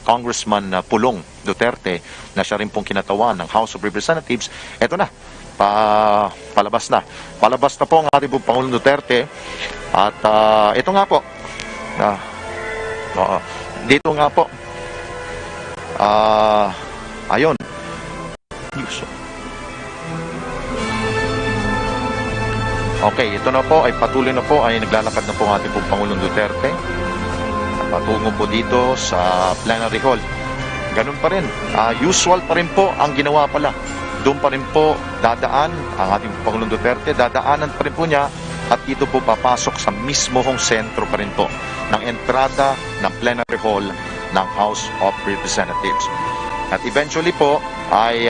Congressman Pulong Duterte na siya rin pong kinatawan ng House of Representatives. Ito na, palabas na. Palabas na po ang ating pong Pangulong Duterte. At ito nga po, dito nga po, ayun. Okay, ito na po, ay patuloy na po, ay naglalakad na po ang ating pong Pangulong Duterte. Patungo po dito sa plenary hall. Ganun pa rin. Usual pa rin po ang ginawa pala. Doon pa rin po dadaan ang ating Pangulong Duterte. Dadaanan pa rin po niya at dito po papasok sa mismohong sentro pa rin po ng entrada ng plenary hall ng House of Representatives. At eventually po ay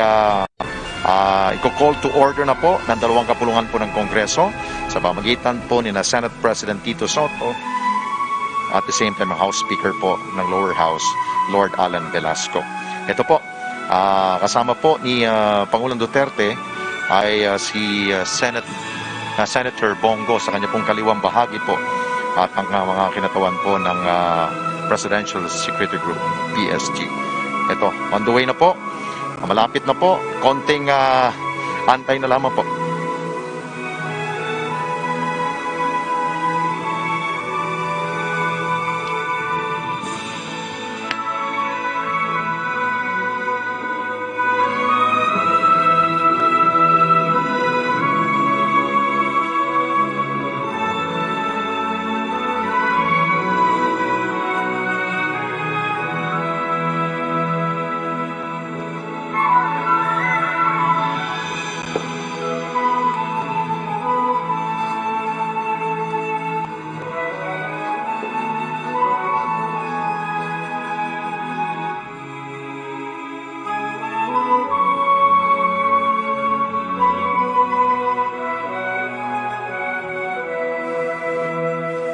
i-call to order na po ng dalawang kapulungan po ng Kongreso sa pamamagitan po ni na Senate President Tito Soto at the same time ang House Speaker po ng Lower House, Lord Alan Velasco. Ito po, kasama po ni Pangulong Duterte ay si Senator Bongo sa kanya pong kaliwang bahagi po at ang mga kinatawan po ng Presidential Security Group, PSG. Ito, on the way na po. Malapit na po. Konting antay na lamang po.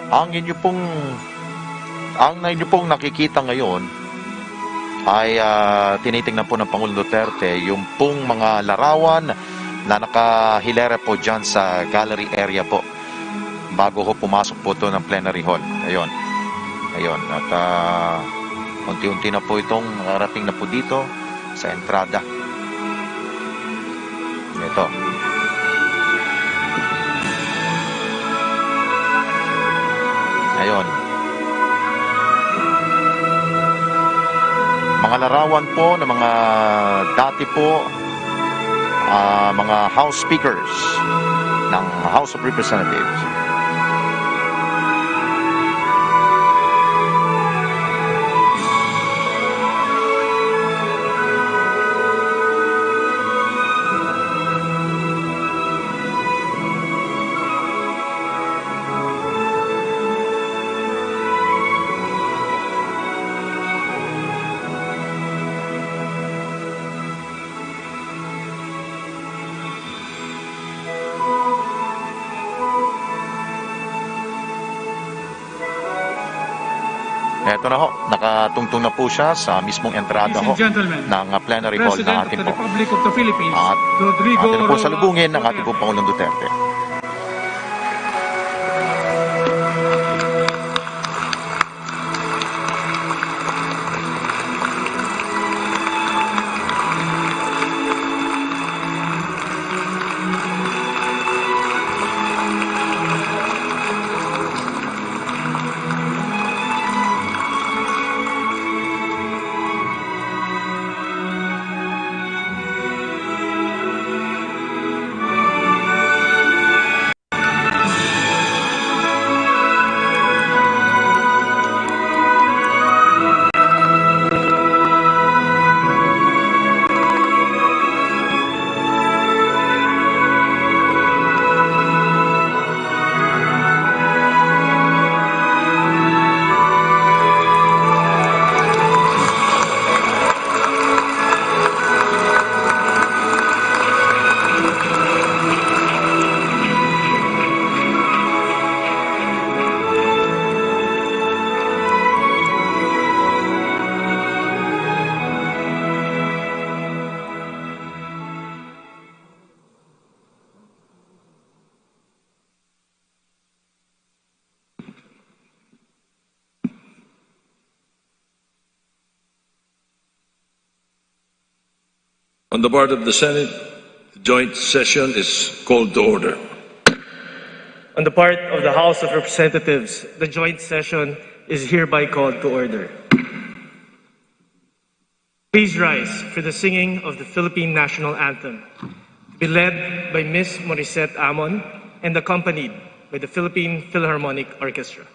Ang inyo pong nakikita ngayon ay tinitingnan po ng Pangulong Duterte yung pong mga larawan na nakahilera po dyan sa gallery area po bago ho pumasok po ito ng plenary hall. Ayun. At unti-unti na po itong nakarating na po dito sa entrada. Ito. Ayun. Mga larawan po ng mga dati po mga House Speakers ng House of Representatives. Ito na ho, nakatungtong na po siya sa mismong entrada ho ng plenary hall ng ating po. At Rodrigo atin na po salubungin ng ating po Pangulong Duterte. On the part of the Senate, the joint session is called to order. On the part of the House of Representatives, the joint session is hereby called to order. Please rise for the singing of the Philippine National Anthem, to be led by Ms. Morissette Amon and accompanied by the Philippine Philharmonic Orchestra.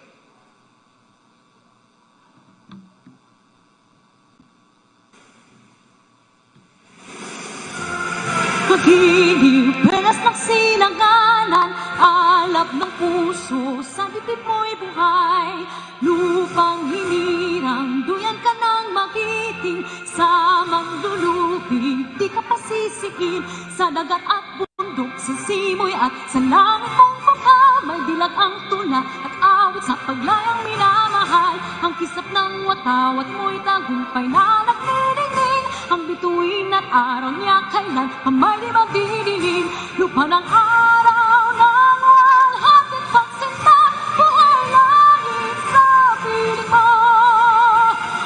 Pag-ibig, penas ng silanganan, alap ng puso, sa bibig mo'y buhay. Lupang hinirang, duyan ka ng magiting, sa manlulupig, di ka pasisikin. Sa dagat at bundok, sa simoy at sa langit mong pagka, may dilag ang tula at awit sa paglayang minamahal. Ang kisap ng watawat mo'y tagumpay na nagniningning, ang bituin at araw niya kailan kamay di magdidilim. Lupa ng araw ng walhating pagsinta, buhay langit sa piling mo.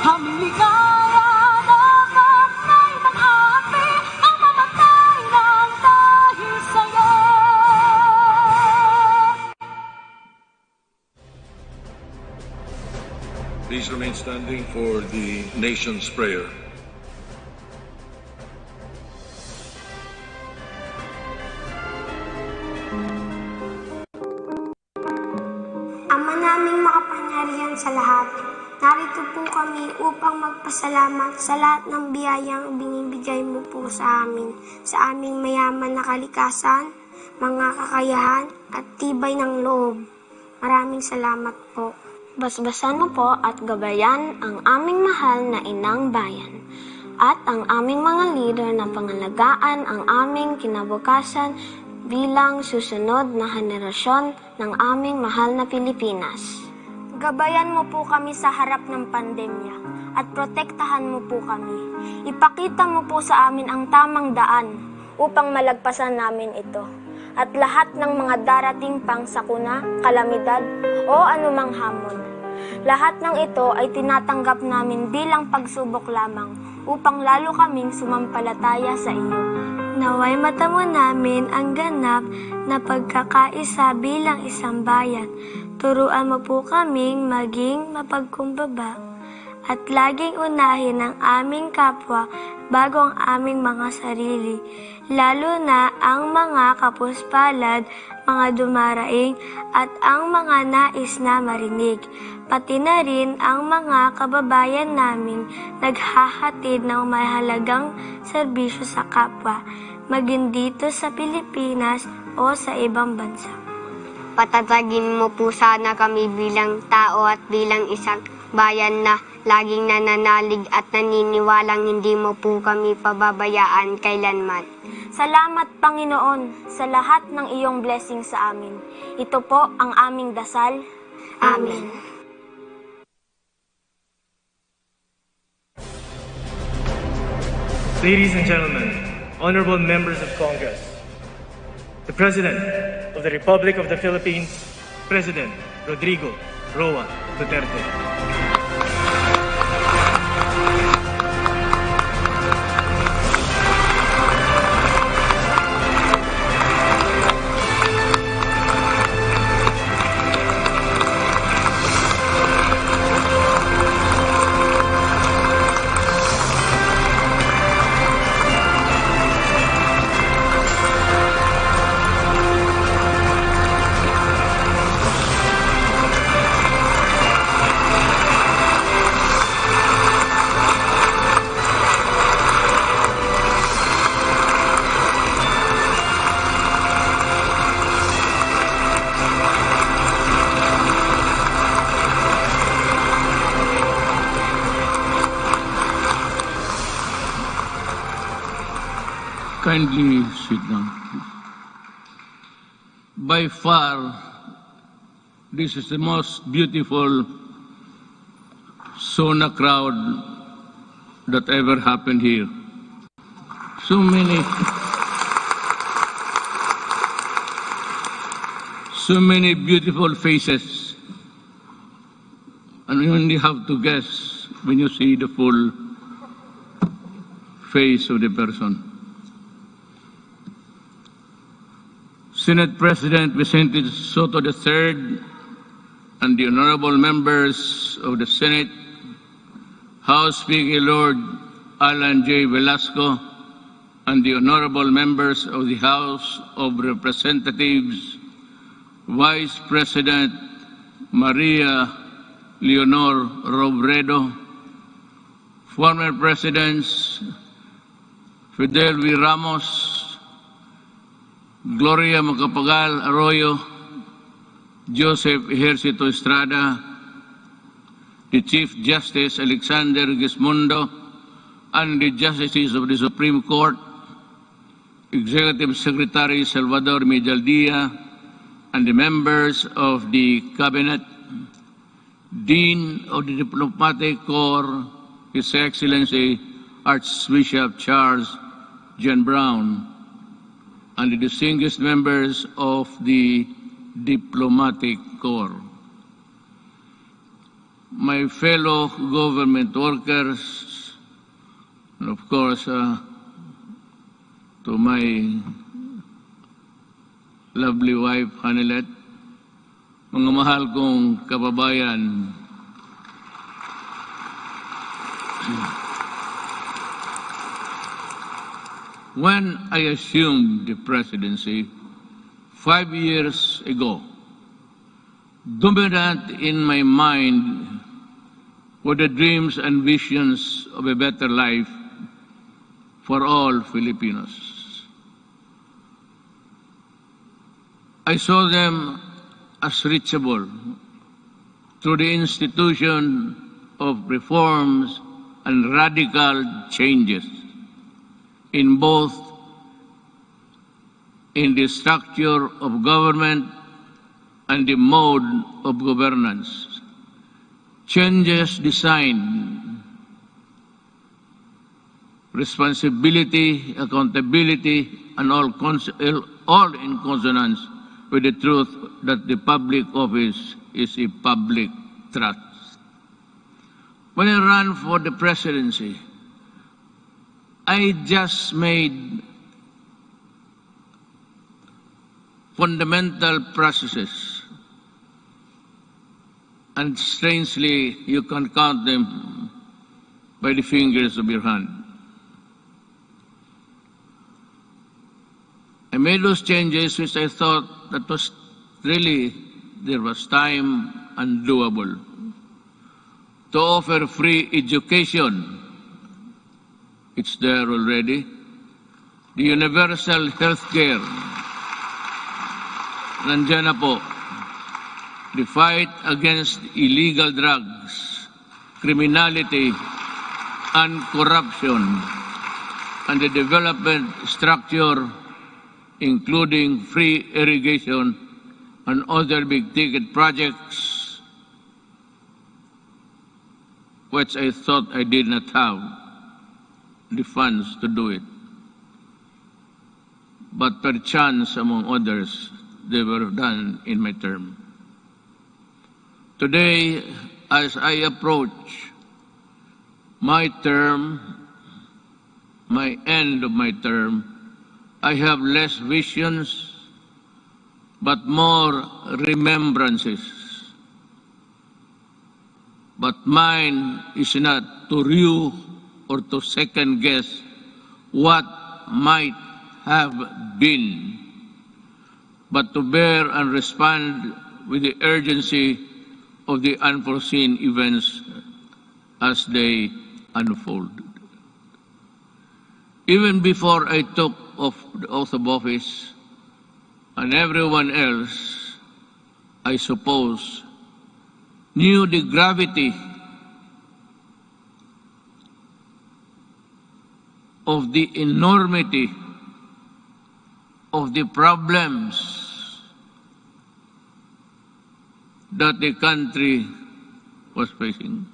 Aming ligaya dapat na'y mag-api, ang mamatay ng dahil sa'yo. Please remain standing for the nation's prayer. Ama naming makapangyarihan sa lahat, narito po kami upang magpasalamat sa lahat ng biyayang binibigay mo po sa aming mayaman na kalikasan, mga kakayahan at tibay ng loob. Maraming salamat po. Basbasan mo po at gabayan ang aming mahal na inang bayan at ang aming mga leader na pangalagaan ang aming kinabukasan bilang susunod na henerasyon ng aming mahal na Pilipinas. Gabayan mo po kami sa harap ng pandemya at protektahan mo po kami. Ipakita mo po sa amin ang tamang daan upang malagpasan namin ito. At lahat ng mga darating pang sakuna, kalamidad o anumang hamon. Lahat ng ito ay tinatanggap namin bilang pagsubok lamang upang lalo kaming sumampalataya sa iyo. Naway matamo namin ang ganap na pagkakaisa bilang isang bayan. Turuan mo po kaming maging mapagkumbaba at laging unahin ang aming kapwa bago ang aming mga sarili, lalo na ang mga kapuspalad, mga dumaraing at ang mga nais na marinig, pati na rin ang mga kababayan naming naghahatid ng mahalagang serbisyo sa kapwa, maging dito sa Pilipinas o sa ibang bansa. Patatagin mo po sana kami bilang tao at bilang isang bayan na laging nananalig at naniniwalang hindi mo po kami pababayaan kailanman. Salamat Panginoon sa lahat ng iyong blessing sa amin. Ito po ang aming dasal. Amen. Ladies and gentlemen, honorable members of Congress, the President of the Republic of the Philippines, President Rodrigo Roa Duterte. Kindly sit down. By far, this is the most beautiful SONA crowd that ever happened here. So many beautiful faces, and you only have to guess when you see the full face of the person. Senate President Vicente Soto III and the honorable members of the Senate, House Speaker Lord Alan J. Velasco, and the honorable members of the House of Representatives, Vice President Maria Leonor Robredo, former Presidents Fidel V. Ramos, Gloria Macapagal Arroyo, Joseph Ejercito Estrada, the Chief Justice Alexander Gismondo, and the Justices of the Supreme Court, Executive Secretary Salvador Medialdia, and the members of the Cabinet, Dean of the Diplomatic Corps, His Excellency Archbishop Charles John Brown, and the distinguished members of the Diplomatic Corps. My fellow government workers, and of course, to my lovely wife, Hanilet, mga mahal kong kababayan, when I assumed the presidency 5 years ago, dominant in my mind were the dreams and visions of a better life for all Filipinos. I saw them as reachable through the institution of reforms and radical changes in both in the structure of government and the mode of governance. Changes designed responsibility, accountability, and all in consonance with the truth that the public office is a public trust. When I ran for the presidency, I just made fundamental processes, and strangely, you can count them by the fingers of your hand. I made those changes which I thought that was really, there was time and doable. To offer free education, it's there already. The universal health care, nandiyan na po. The fight against illegal drugs, criminality, and corruption, and the development structure, including free irrigation and other big-ticket projects, which I thought I did not have the funds to do it. But perchance, among others, they were done in my term. Today, as I approach my term, my end of my term, I have less visions, but more remembrances. But mine is not to rue or to second guess what might have been, but to bear and respond with the urgency of the unforeseen events as they unfold. Even before I took the oath of office, and everyone else, I suppose, knew the gravity of the enormity of the problems that the country was facing.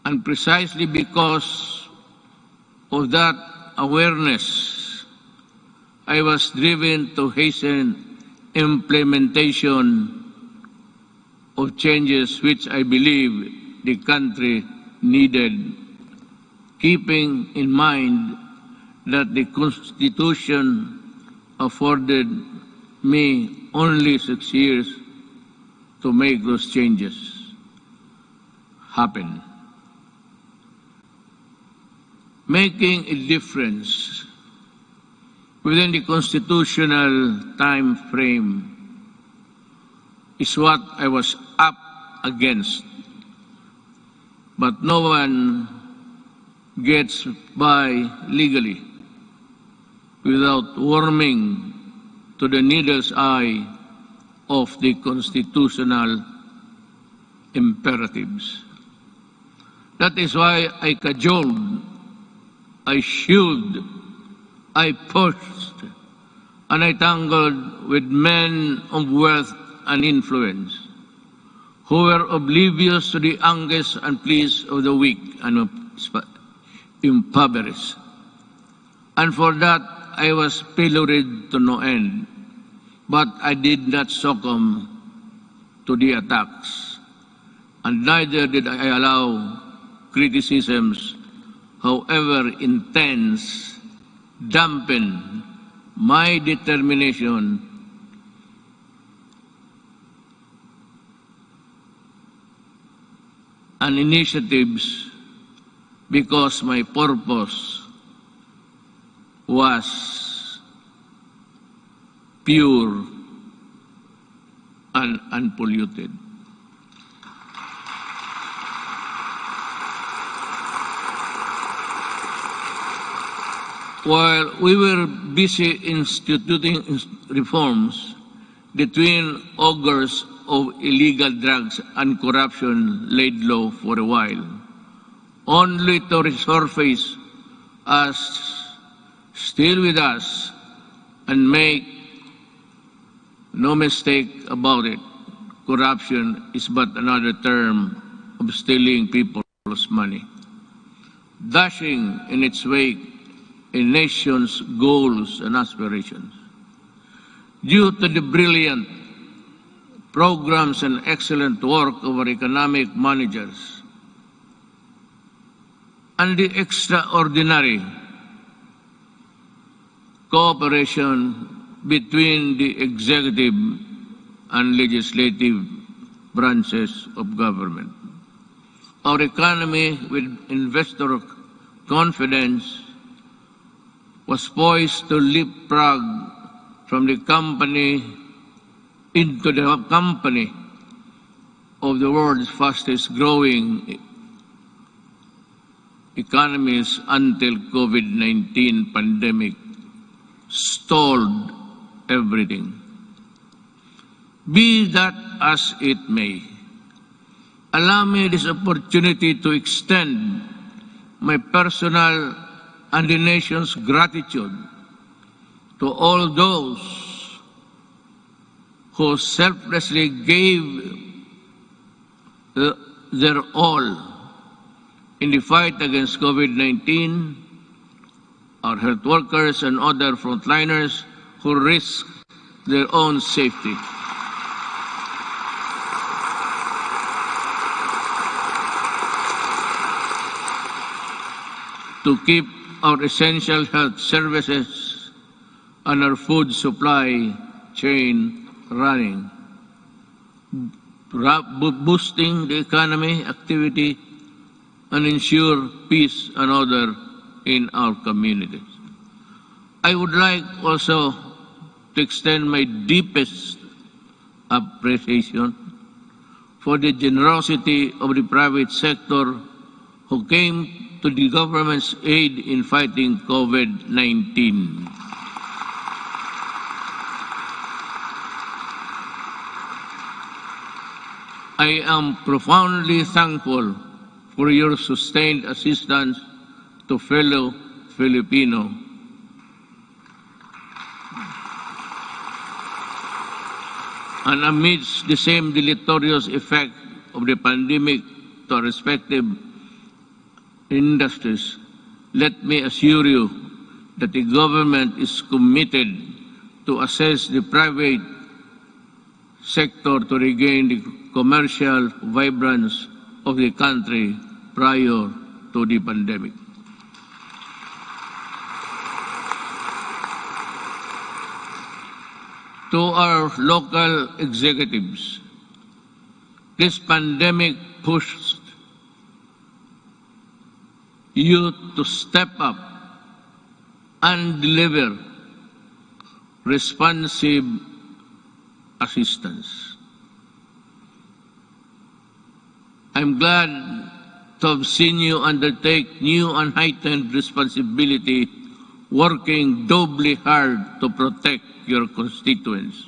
And precisely because of that awareness, I was driven to hasten implementation of changes which I believe the country needed, keeping in mind that the Constitution afforded me only 6 years to make those changes happen. Making a difference within the constitutional time frame is what I was up against. But no one gets by legally without warming to the needle's eye of the constitutional imperatives. That is why I cajoled, I shielded, I pushed, and I tangled with men of wealth and influence who were oblivious to the angst and pleas of the weak and impoverished. And for that, I was pilloried to no end. But I did not succumb to the attacks, and neither did I allow criticisms, however intense, dampen my determination and initiatives, because my purpose was pure and unpolluted. While we were busy instituting reforms, the twin augurs of illegal drugs and corruption laid low for a while, only to resurface as still with us. And make no mistake about it, corruption is but another term of stealing people's money, dashing in its wake a nation's goals and aspirations. Due to the brilliant programs and excellent work of our economic managers and the extraordinary cooperation between the executive and legislative branches of government, our economy, with investor confidence, was poised to leapfrog from the company into the company of the world's fastest growing economies until COVID-19 pandemic stalled everything. Be that as it may, allow me this opportunity to extend my personal and the nation's gratitude to all those who selflessly gave their all in the fight against COVID-19, our health workers and other frontliners who risk their own safety. To keep our essential health services and our food supply chain running, boosting the economy activity and ensure peace and order in our communities. I would like also to extend my deepest appreciation for the generosity of the private sector who came to the government's aid in fighting COVID-19. I am profoundly thankful for your sustained assistance to fellow Filipino. And amidst the same deleterious effect of the pandemic to our respective industries, let me assure you that the government is committed to assess the private sector to regain the commercial vibrance of the country prior to the pandemic. to our local executives, this pandemic pushed you to step up and deliver responsive assistance. I'm glad to have seen you undertake new and heightened responsibility, working doubly hard to protect your constituents.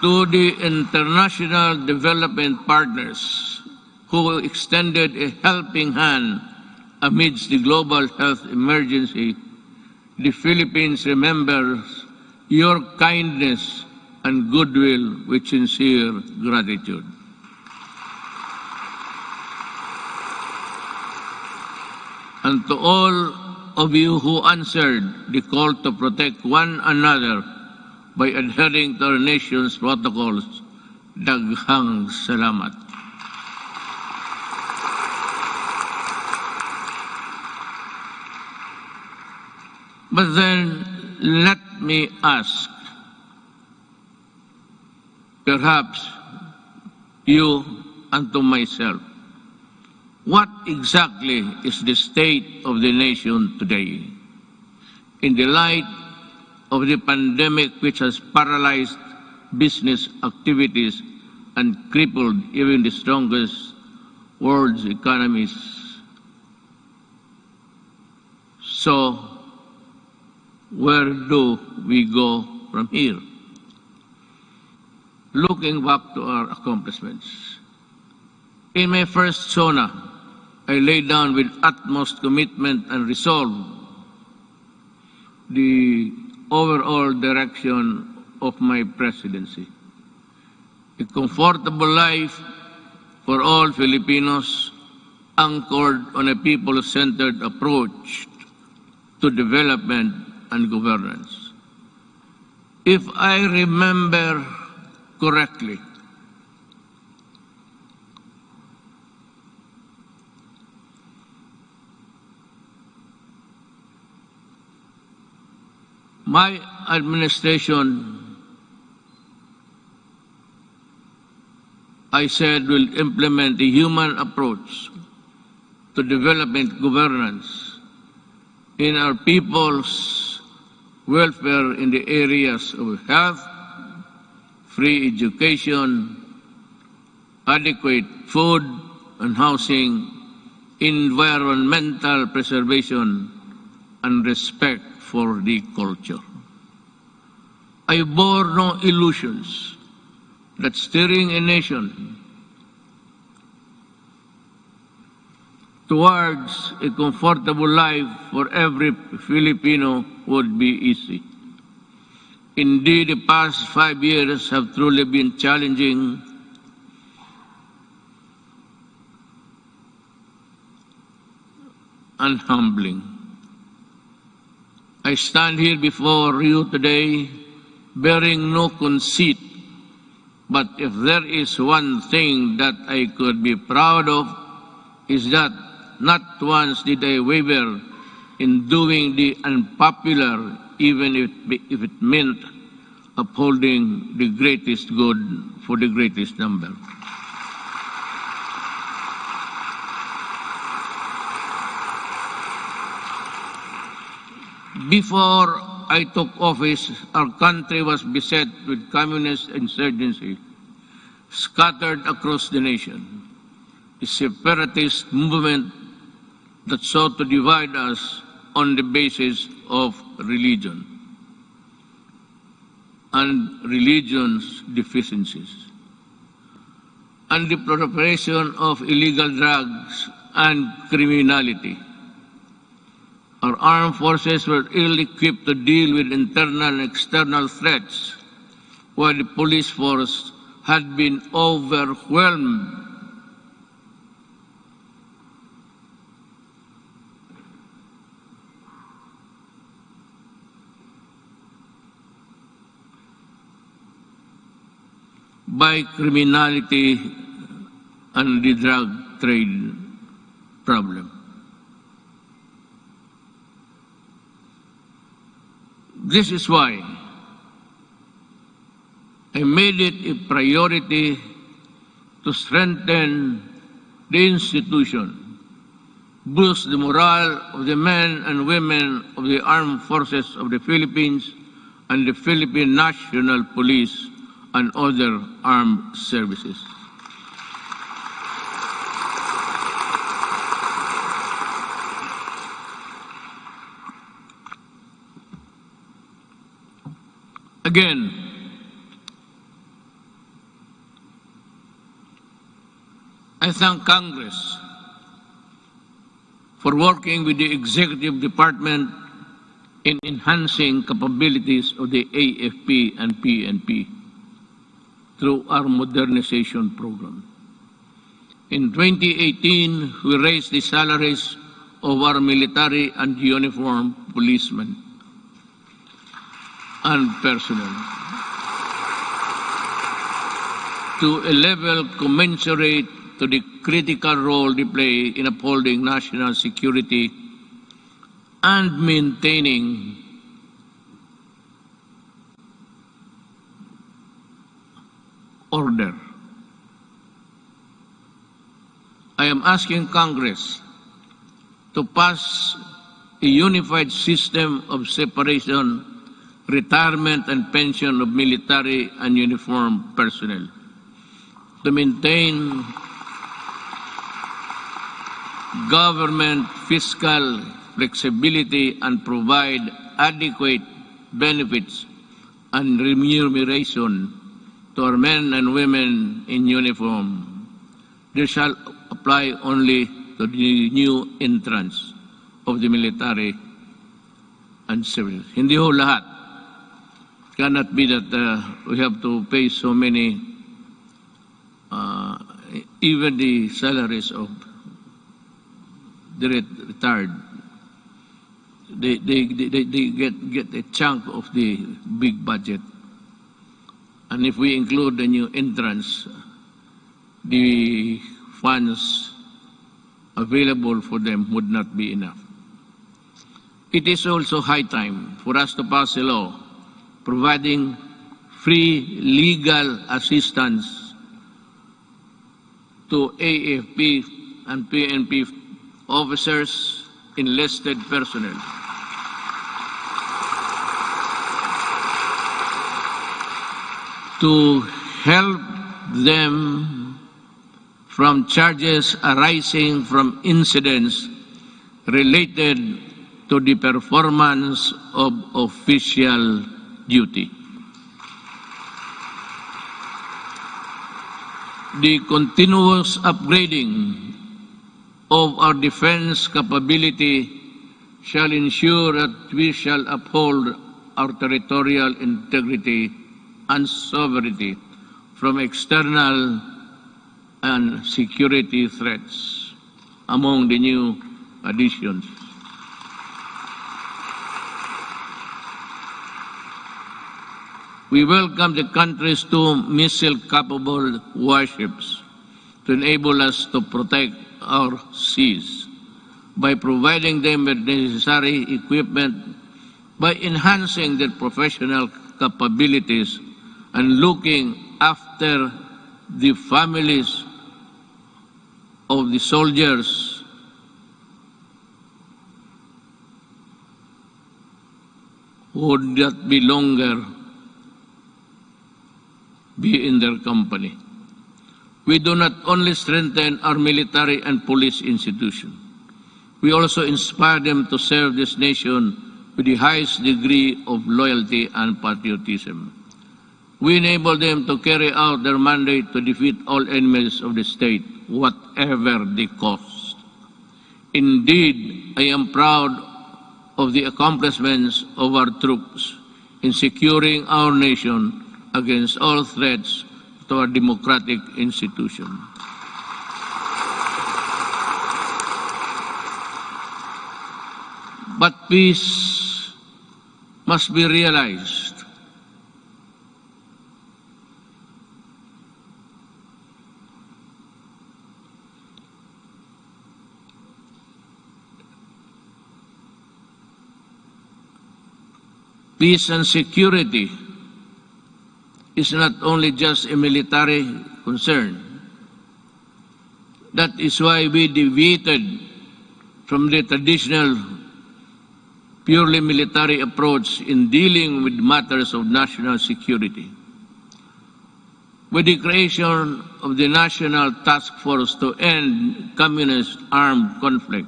To the international development partners who extended a helping hand amidst the global health emergency, the Philippines remembers your kindness and goodwill with sincere gratitude. And to all of you who answered the call to protect one another by adhering to our nation's protocols, daghang salamat. But then, let me ask, perhaps you and to myself, what exactly is the state of the nation today? In the light of the pandemic which has paralyzed business activities and crippled even the strongest world's economies. So, where do we go from here? Looking back to our accomplishments. In my first SONA, I laid down with utmost commitment and resolve the overall direction of my presidency. A comfortable life for all Filipinos anchored on a people-centered approach to development and governance. If I remember correctly, my administration, I said, will implement a human approach to development governance in our people's welfare in the areas of health, free education, adequate food and housing, environmental preservation, and respect for the culture. I bore no illusions that steering a nation towards a comfortable life for every Filipino would be easy. Indeed, the past 5 years have truly been challenging and humbling. I stand here before you today bearing no conceit, but if there is one thing that I could be proud of, is that not once did I waver in doing the unpopular, even if it meant upholding the greatest good for the greatest number. Before I took office, our country was beset with communist insurgency scattered across the nation. A separatist movement that sought to divide us on the basis of religion and religion's deficiencies, and the proliferation of illegal drugs and criminality. Our armed forces were ill-equipped to deal with internal and external threats, while the police force had been overwhelmed by criminality and the drug trade problem. This is why I made it a priority to strengthen the institution, boost the morale of the men and women of the armed forces of the Philippines and the Philippine National Police and other armed services. Again, I thank Congress for working with the Executive Department in enhancing capabilities of the AFP and PNP through our modernization program. In 2018, we raised the salaries of our military and uniformed policemen and personnel to a level commensurate to the critical role they play in upholding national security and maintaining order. I am asking Congress to pass a unified system of separation, retirement, and pension of military and uniformed personnel to maintain government fiscal flexibility and provide adequate benefits and remuneration to our men and women in uniform. This shall apply only to the new entrants of the military and civil. Hindi ho lahat. Cannot be that we have to pay so many, even the salaries of the retired. They get a chunk of the big budget. And if we include the new entrants, the funds available for them would not be enough. It is also high time for us to pass a law providing free legal assistance to AFP and PNP officers, enlisted personnel. To help them from charges arising from incidents related to the performance of official duty. The continuous upgrading of our defense capability shall ensure that we shall uphold our territorial integrity and sovereignty from external and security threats. Among the new additions, we welcome the country's 2 missile-capable warships to enable us to protect our seas by providing them with necessary equipment, by enhancing their professional capabilities, and looking after the families of the soldiers who would not be longer be in their company. We do not only strengthen our military and police institution, we also inspire them to serve this nation with the highest degree of loyalty and patriotism. We enable them to carry out their mandate to defeat all enemies of the state, whatever the cost. Indeed, I am proud of the accomplishments of our troops in securing our nation against all threats to our democratic institution. But peace must be realized. Peace and security is not only just a military concern. That is why we deviated from the traditional purely military approach in dealing with matters of national security. With the creation of the National Task Force to End Communist Armed Conflict,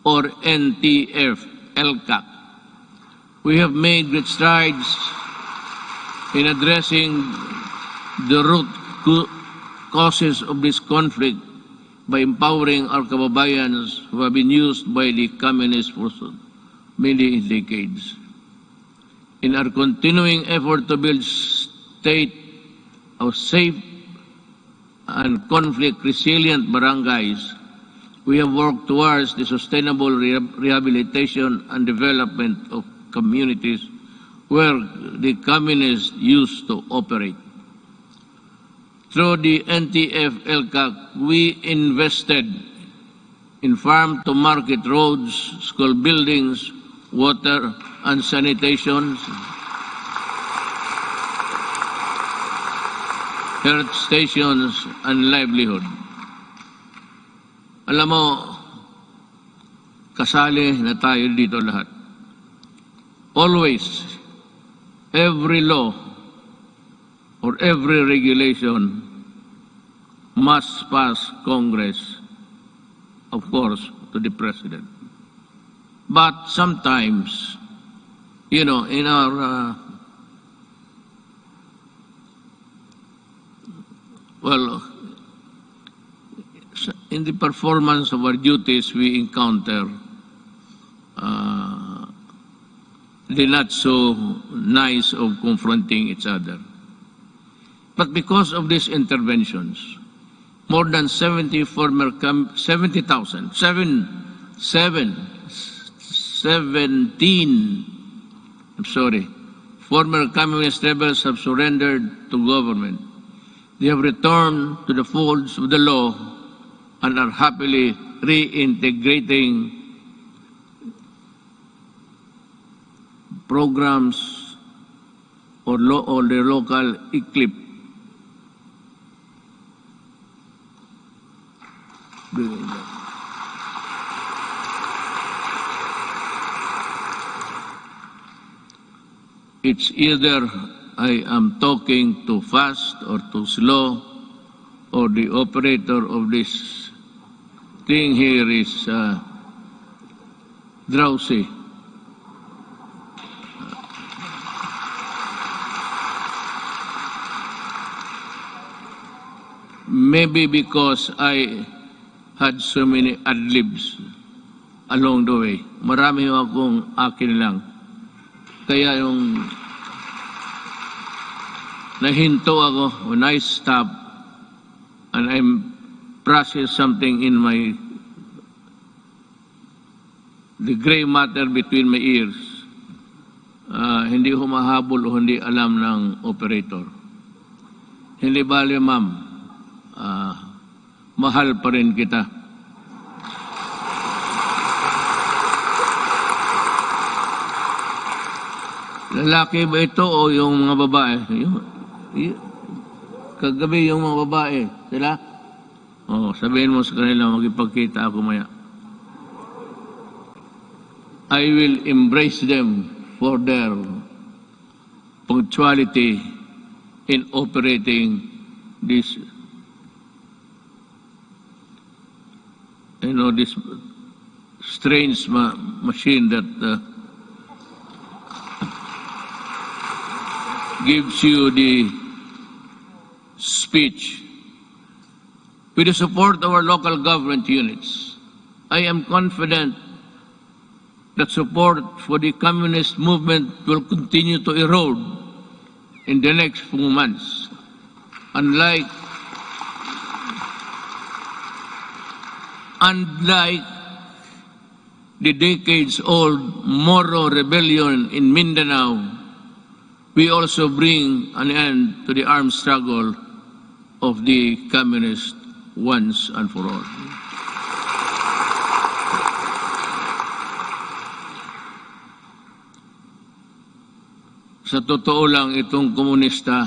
or NTF-LCAC, we have made great strides in addressing the root causes of this conflict by empowering our kababayans who have been used by the communists for so many decades. In our continuing effort to build state of safe and conflict-resilient barangays, we have worked towards the sustainable rehabilitation and development of communities where the communists used to operate. Through the NTF-LCAC, we invested in farm-to-market roads, school buildings, water and sanitation, health stations, and livelihood. Alam mo, kasali na tayo dito lahat. Always, every law or every regulation must pass Congress, of course, to the President. But sometimes, you know, in our, in the performance of our duties, we encounter the not so nice of confronting each other. But because of these interventions, more than 17 former communist rebels have surrendered to government. They have returned to the folds of the law and are happily reintegrating programs or the local eclipse. It's either I am talking too fast or too slow, or the operator of this thing here is drowsy. Maybe because I had so many ad-libs along the way. Marami akong akin lang. Kaya yung nahinto ako when I stop and I'm process something in the gray matter between my ears, hindi humahabol o hindi alam ng operator. Hindi bale, ma'am, mahal pa rin kita. Lalaki ba ito o yung mga babae? Kagabi yung mga babae, sila? Sabihin mo sa kanila, magipagkita ako maya. I will embrace them for their punctuality in operating this, this strange machine that gives you the speech. With the support of our local government units, I am confident that support for the communist movement will continue to erode in the next few months. Unlike the decades-old Moro rebellion in Mindanao, we also bring an end to the armed struggle of the communists once and for all. Sa totoo lang, itong komunista,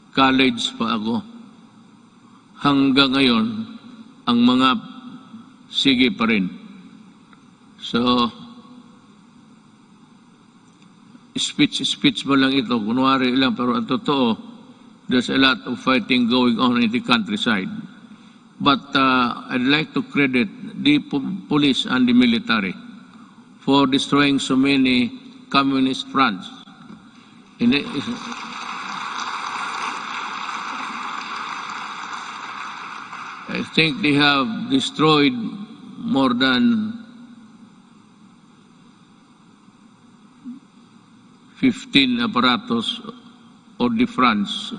college pa ako. Hanggang ngayon, ang mga sige pa rin. So, speech mo lang ito, kunwari lang, pero ang totoo, there's a lot of fighting going on in the countryside. But I'd like to credit the police and the military for destroying so many communist fronts. I think they have destroyed more than 15 apparatus or the fronts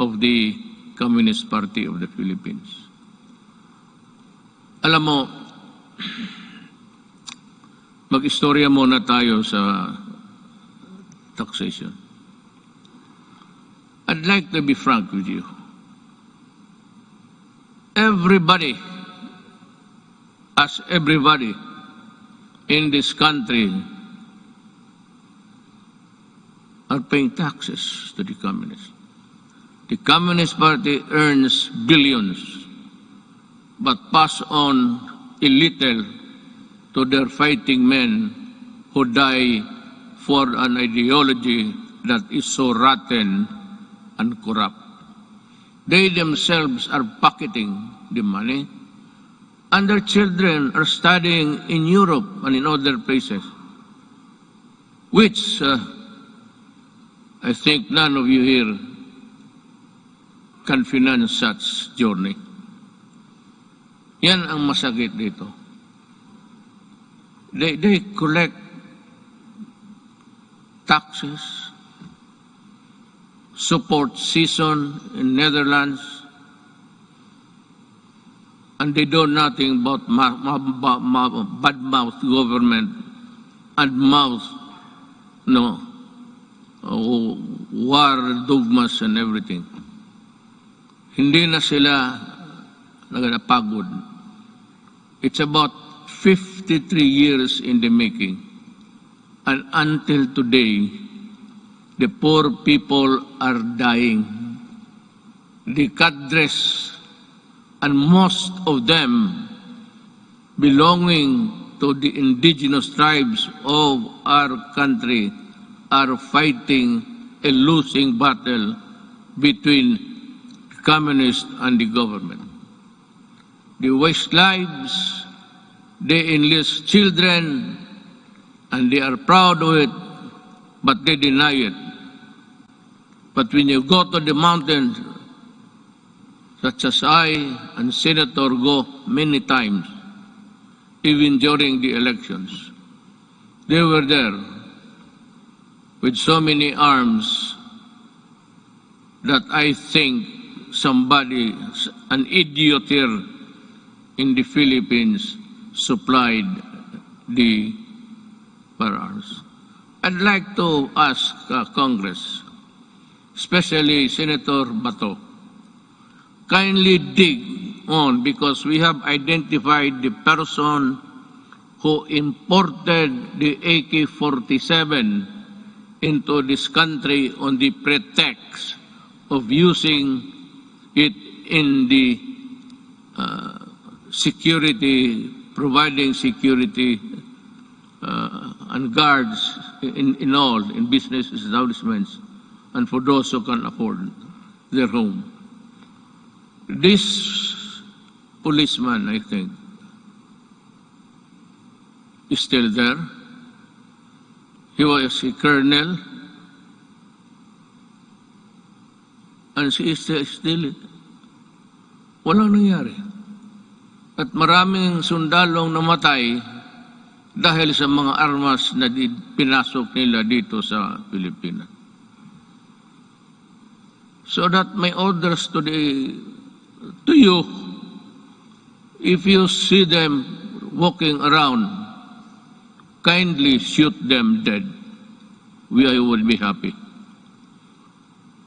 of the Communist Party of the Philippines. Alam mo, mag-istorya muna tayo sa taxation. I'd like to be frank with you. Everybody in this country are paying taxes to the communists. The Communist Party earns billions, but pass on a little to their fighting men who die for an ideology that is so rotten and corrupt. They themselves are pocketing the money, and their children are studying in Europe and in other places, which I think none of you here can finance such journey. Yan ang masakit dito. They collect taxes, support season in Netherlands, and they do nothing but bad-mouth government and mouth war dogmas and everything. Hindi na sila napagod. It's about 53 years in the making. And until today, the poor people are dying. The cadres, and most of them belonging to the indigenous tribes of our country, are fighting a losing battle between the communists and the government. They waste lives, they enlist children, and they are proud of it, but they deny it. But when you go to the mountains, such as I and Senator go many times, even during the elections, they were there with so many arms that I think somebody, an idiot here in the Philippines, supplied the firearms. I'd like to ask Congress, especially Senator Bato, kindly dig on, because we have identified the person who imported the AK-47 into this country on the pretext of using it in the security, providing security and guards in business establishments and for those who can afford their home. This policeman, I think, is still there. He was a colonel, and she is still, walang nangyari. At maraming sundalong namatay dahil sa mga armas na pinasok nila dito sa Pilipinas. So that my orders to you, if you see them walking around, kindly shoot them dead. We will be happy.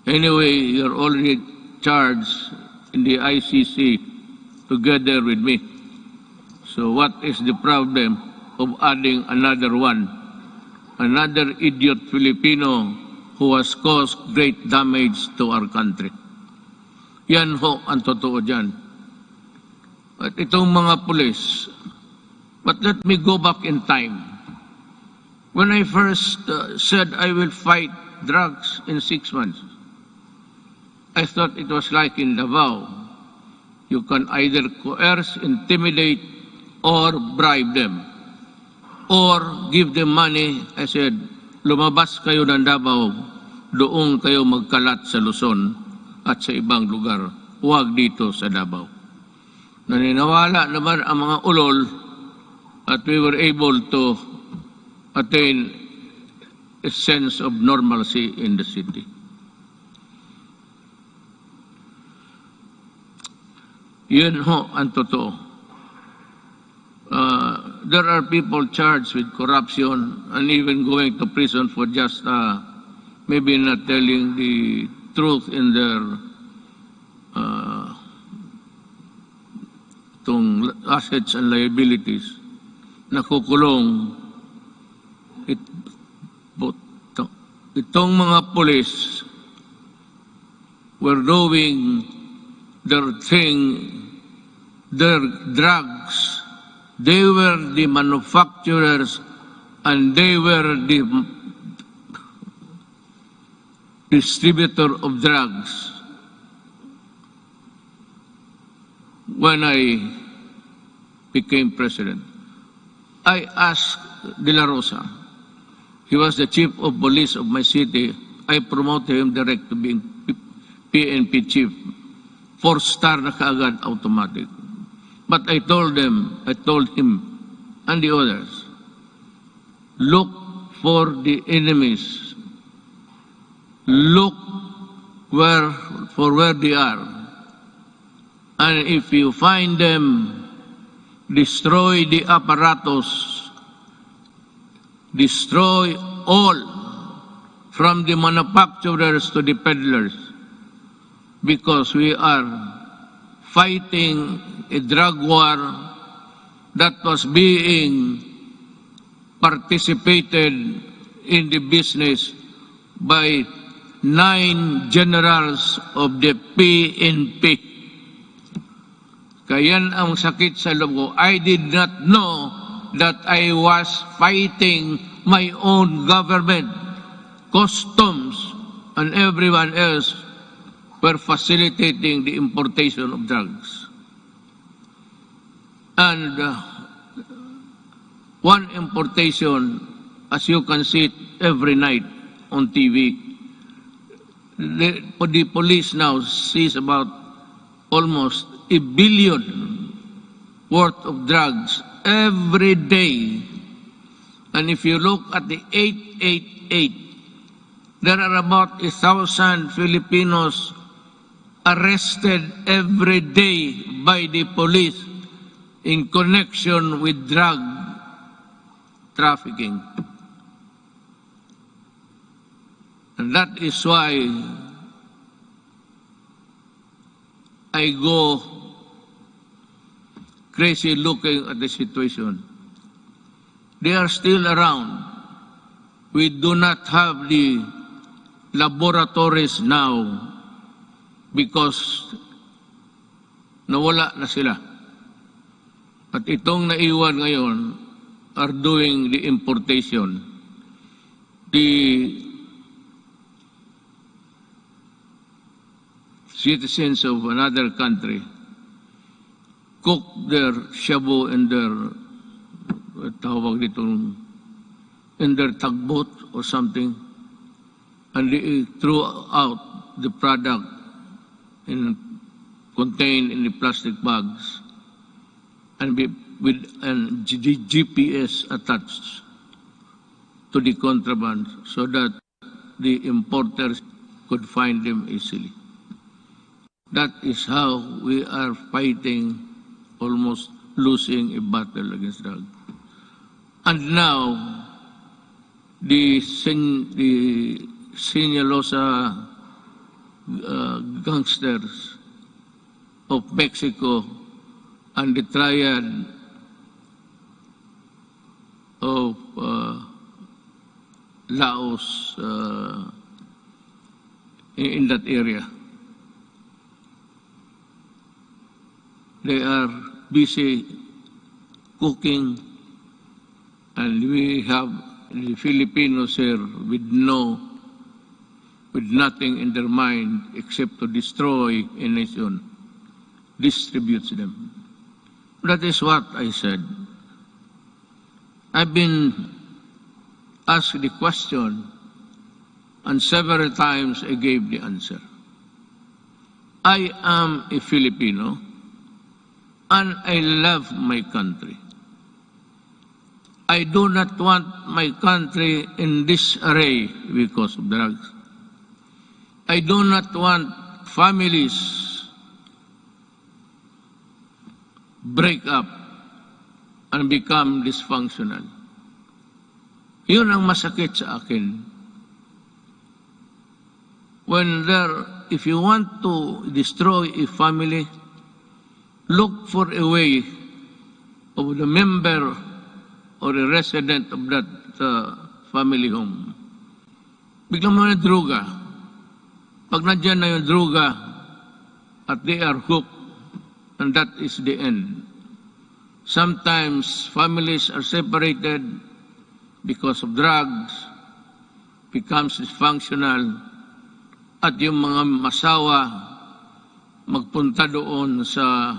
Anyway, you're already charged in the ICC together with me. So what is the problem of adding another one another idiot Filipino who has caused great damage to our country. Yan ho ang totoo dyan. At itong mga pulis, but let me go back in time. When I first said I will fight drugs in 6 months, I thought it was like in Davao. You can either coerce, intimidate, or bribe them, or give them money. I said, lumabas kayo ng Davao, doon kayo magkalat sa Luzon at sa ibang lugar. Huwag dito sa Davao. Naniniwala naman ang mga ulol at we were able to attain a sense of normalcy in the city. Yun ho ang totoo. There are people charged with corruption and even going to prison for just maybe not telling the truth in their assets and liabilities. Nakukulong. Itong mga police were doing their thing, their drugs. They were the manufacturers and they were the distributor of drugs. When I became president, I asked De La Rosa, he was the chief of police of my city. I promoted him direct to being PNP chief. 4-star na kaagad, automatic. But I told him and the others, look for the enemies. Look for where they are. And if you find them, destroy the apparatus. Destroy all, from the manufacturers to the peddlers, because we are fighting a drug war that was being participated in the business by 9 generals of the PNP. Kaya ang sakit sa loob ko, I did not know that I was fighting my own government. Customs and everyone else were facilitating the importation of drugs. And one importation, as you can see it every night on TV, the police now sees about almost $1 billion worth of drugs every day. And if you look at the 888, there are about 1,000 Filipinos arrested every day by the police in connection with drug trafficking. And that is why I go crazy looking at the situation. They are still around. We do not have the laboratories now because nawala na sila. At itong naiwan ngayon are doing the importation. The citizens of another country cook their shabu in their in their tugboat or something, and they threw out the product contained in the plastic bags and with the GPS attached to the contraband so that the importers could find them easily. That is how we are fighting, almost losing a battle against drugs. And now, the Sinaloa gangsters of Mexico and the triad of Laos in that area. They are busy cooking, and we have the Filipinos here with nothing in their mind except to destroy a nation, distributes them. That is what I said. I've been asked the question, and several times I gave the answer. I am a Filipino, and I love my country. I do not want my country in disarray because of drugs. I do not want families break up and become dysfunctional. Yun ang masakit sa akin. If you want to destroy a family, look for a way of the member or a resident of that family home. Biglang mo na droga. Pag nandyan na yung droga at they are hooked, and that is the end. Sometimes families are separated because of drugs, becomes dysfunctional, at yung mga masawa magpunta doon sa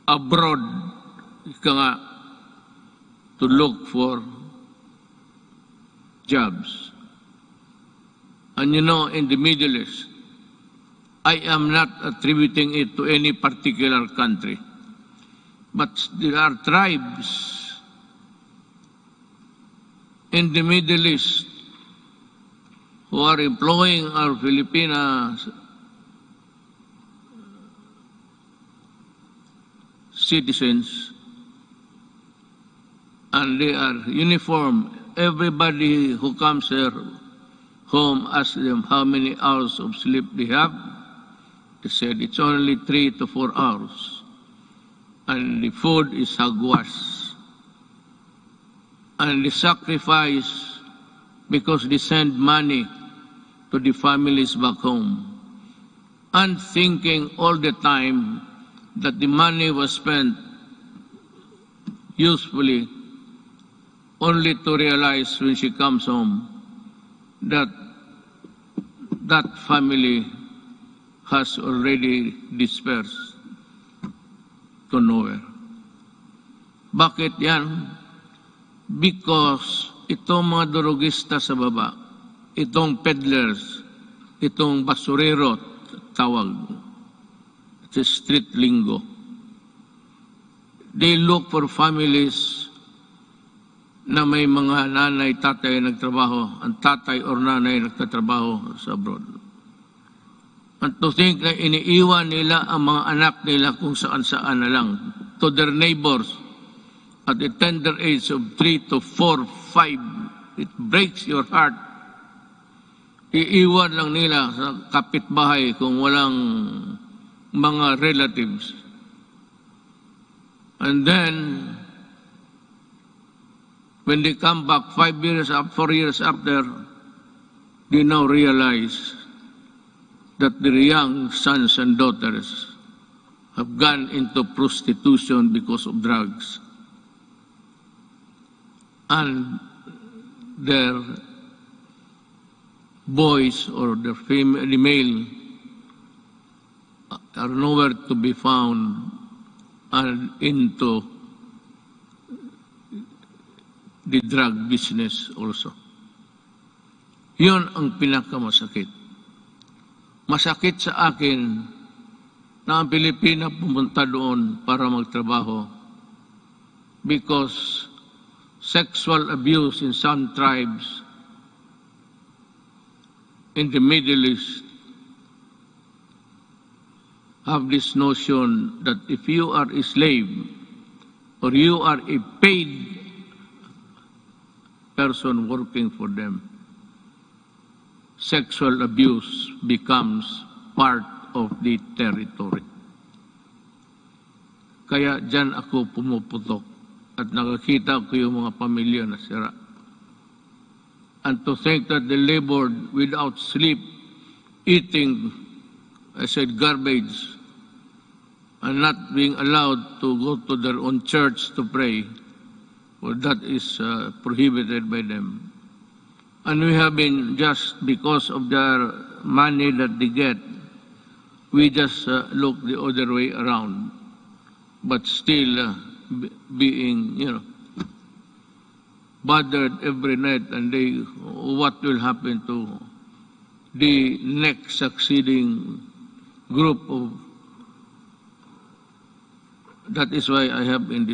abroad, ika nga, to look for jobs. And you know, in the Middle East, I am not attributing it to any particular country, but there are tribes in the Middle East who are employing our Filipino citizens, and they are uniform. Everybody who comes here home asks them how many hours of sleep they have. They said it's only 3 to 4 hours. And the food is hagwas. And the sacrifice, because they send money to the families back home, and thinking all the time that the money was spent usefully, only to realize when she comes home that that family has already dispersed to nowhere. Bakit yan? Because itong mga drogista sa baba, itong peddlers, itong basurero, tawag, it's a street lingo. They look for families na may mga nanay, tatay nagtrabaho, ang tatay or nanay nagtatrabaho sa abroad. And to think na iniiwan nila ang mga anak nila kung saan-saan na lang, to their neighbors, at the tender age of 3 to 4, 5, it breaks your heart. Iiwan lang nila sa kapitbahay kung walang mga relatives. And then, when they come back 5 years up, 4 years after, they now realize that their young sons and daughters have gone into prostitution because of drugs. And their boys or the male are nowhere to be found and into the drug business also. Yun ang pinakamasakit. Masakit sa akin na ang Pilipina pumunta doon para magtrabaho because sexual abuse in some tribes in the Middle East have this notion that if you are a slave or you are a paid person working for them, sexual abuse becomes part of the territory. Kaya dyan ako pumuputok at nakakita ko yung mga pamilya na sira. and to think that they labored without sleep, eating, I said, garbage, and not being allowed to go to their own church to pray. Well, that is prohibited by them. And we have been, just because of their money that they get, we just look the other way around, but still being, bothered every night, and what will happen to the next succeeding group of. That is why I have in this